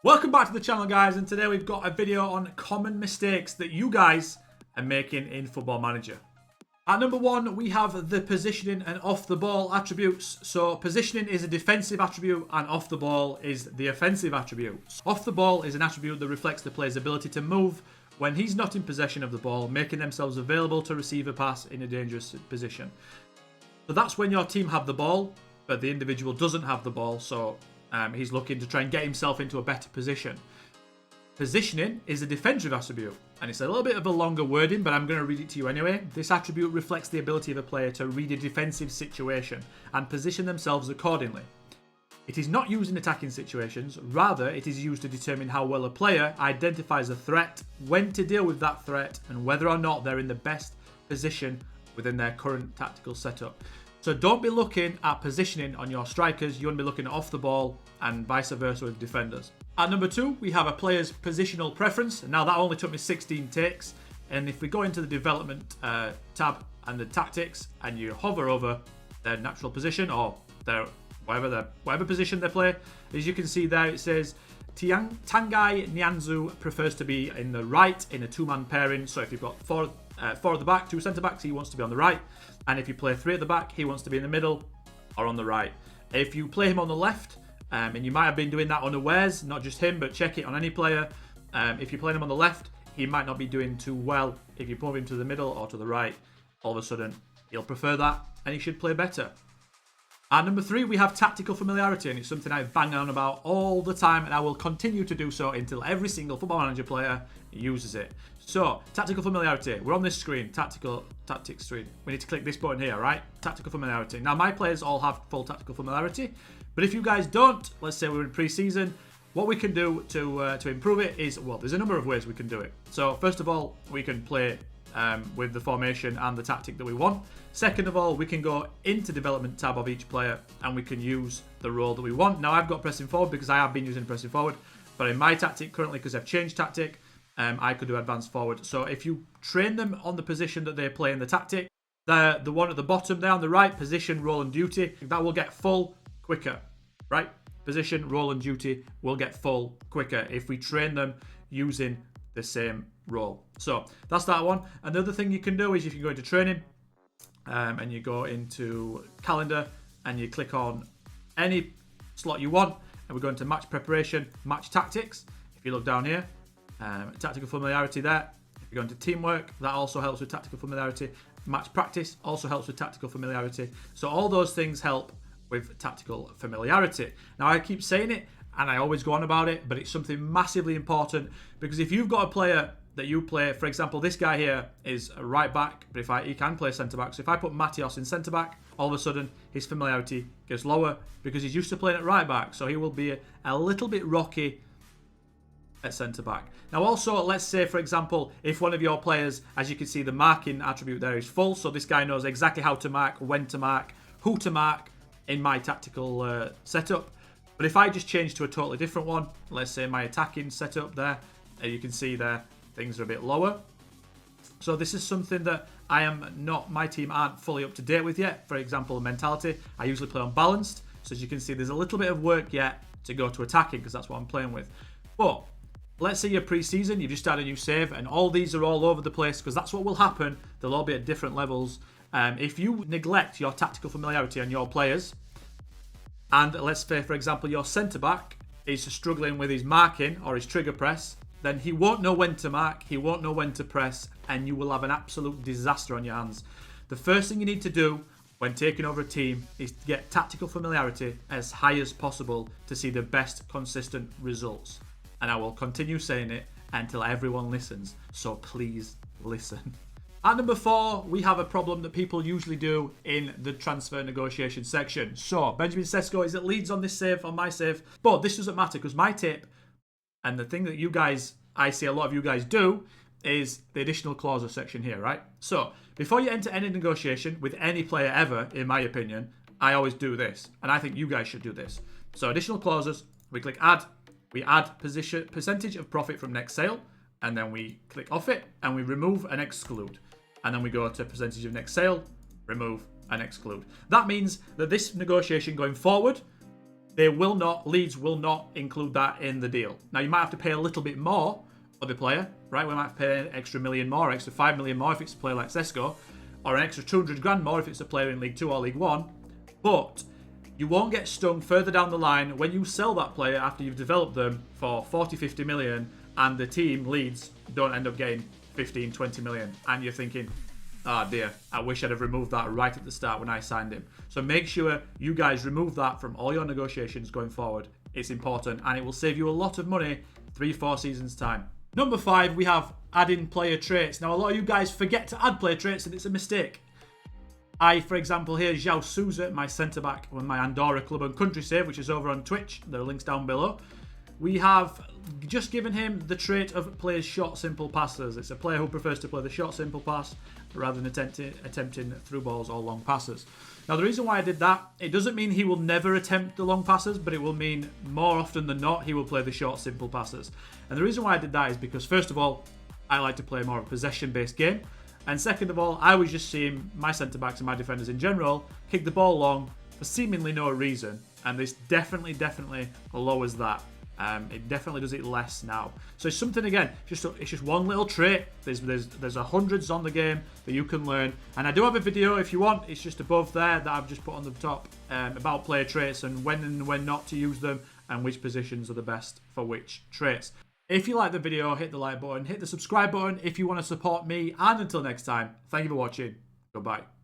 Welcome back to the channel, guys, and today we've got a video on common mistakes that you guys are making in Football Manager. At number one, we have the positioning and off the ball attributes. So positioning is a defensive attribute and off the ball is the offensive attribute. Off the ball is an attribute that reflects the player's ability to move when he's not in possession of the ball, making themselves available to receive a pass in a dangerous position. So that's when your team have the ball, but the individual doesn't have the ball, so he's looking to try and get himself into a better position. Positioning is a defensive attribute, and it's a little bit of a longer wording, but I'm going to read it to you anyway. This attribute reflects the ability of a player to read a defensive situation and position themselves accordingly. It is not used in attacking situations, rather it is used to determine how well a player identifies a threat, when to deal with that threat, and whether or not they're in the best position within their current tactical setup. So don't be looking at positioning on your strikers, you want to be looking at off the ball and vice versa with defenders. At number two, we have a player's positional preference. Now that only took me 16 takes, and if we go into the development tab and the tactics and you hover over their natural position or their whatever position they play, as you can see there it says Tanguy Nianzou prefers to be in the right in a two-man pairing. So if you've got four at the back, two centre-backs, he wants to be on the right. And if you play three at the back, he wants to be in the middle or on the right. If you play him on the left, and you might have been doing that unawares, not just him, but check it on any player. If you're playing him on the left, he might not be doing too well. If you move him to the middle or to the right, all of a sudden, he'll prefer that and he should play better. At number three, we have tactical familiarity, and it's something I bang on about all the time, and I will continue to do so until every single Football Manager player uses it. So, tactical familiarity. We're on this screen, tactics screen. We need to click this button here, right? Tactical familiarity. Now, my players all have full tactical familiarity, but if you guys don't, let's say we're in pre-season, what we can do to improve it is, well, there's a number of ways we can do it. So, first of all, we can play with the formation and the tactic that we want. Second of all, we can go into development tab of each player and we can use the role that we want. Now I've got pressing forward because I have been using pressing forward, but in my tactic currently, because I've changed tactic, I could do advanced forward. So if you train them on the position that they play in the tactic, the one at the bottom there on the right, position, role and duty, that will get full quicker, right? Position, role and duty will get full quicker if we train them using the same role. So that's that one. Another thing you can do is if you go into training and you go into calendar and you click on any slot you want, and we go into match preparation, match tactics. If you look down here, tactical familiarity there. If you go into teamwork, that also helps with tactical familiarity. Match practice also helps with tactical familiarity. So all those things help with tactical familiarity. Now I keep saying it and I always go on about it, but it's something massively important, because if you've got a player that you play, for example, this guy here is a right back, but he can play centre back. So if I put Matthias in centre back, all of a sudden his familiarity gets lower because he's used to playing at right back. So he will be a little bit rocky at centre back. Now also, let's say, for example, if one of your players, as you can see, the marking attribute there is full. So this guy knows exactly how to mark, when to mark, who to mark in my tactical setup. But if I just change to a totally different one, let's say my attacking setup there, you can see there, things are a bit lower. So this is something that my team aren't fully up to date with yet. For example, mentality, I usually play on balanced. So as you can see, there's a little bit of work yet to go to attacking, because that's what I'm playing with. But let's say you're pre-season, you've just started a new save, and all these are all over the place, because that's what will happen. They'll all be at different levels. If you neglect your tactical familiarity on your players, and let's say, for example, your centre-back is struggling with his marking or his trigger press, then he won't know when to mark, he won't know when to press, and you will have an absolute disaster on your hands. The first thing you need to do when taking over a team is to get tactical familiarity as high as possible to see the best consistent results. And I will continue saying it until everyone listens, so please listen. At number four, we have a problem that people usually do in the transfer negotiation section. So Benjamin Sesko is at Leeds on this save, on my save, but this doesn't matter because my tip, and the thing that you guys, I see a lot of you guys do, is the additional clauses section here, right? So before you enter any negotiation with any player ever, in my opinion, I always do this, and I think you guys should do this. So additional clauses, we click add, we add percentage of profit from next sale, and then we click off it, and we remove and exclude. And then we go to percentage of next sale, remove and exclude. That means that this negotiation going forward, Leeds will not include that in the deal. Now, you might have to pay a little bit more for the player, right? We might have to pay an extra $1 million more, extra $5 million more if it's a player like Sesko, or an extra 200 grand more if it's a player in League 2 or League 1. But you won't get stung further down the line when you sell that player after you've developed them for 40, 50 million, and the team, Leeds, don't end up getting 15, 20 million. And you're thinking, ah, dear, I wish I'd have removed that right at the start when I signed him. So make sure you guys remove that from all your negotiations going forward. It's important, and it will save you a lot of money 3-4 seasons time. Number 5, we have adding player traits. Now, a lot of you guys forget to add player traits, and it's a mistake. For example, here, João Sousa, my centre-back with my Andorra club and country save, which is over on Twitch. There are links down below. We have just given him the trait of plays short, simple passes. It's a player who prefers to play the short, simple pass rather than attempting through balls or long passes. Now, the reason why I did that, it doesn't mean he will never attempt the long passes, but it will mean more often than not, he will play the short, simple passes. And the reason why I did that is because, first of all, I like to play more of a possession-based game. And second of all, I was just seeing my centre-backs and my defenders in general kick the ball long for seemingly no reason. And this definitely lowers that. It definitely does it less now. So it's something, again, it's just one little trait. There's hundreds on the game that you can learn. And I do have a video, if you want, it's just above there that I've just put on the top about player traits and when not to use them and which positions are the best for which traits. If you like the video, hit the like button, hit the subscribe button if you want to support me. And until next time, thank you for watching. Goodbye.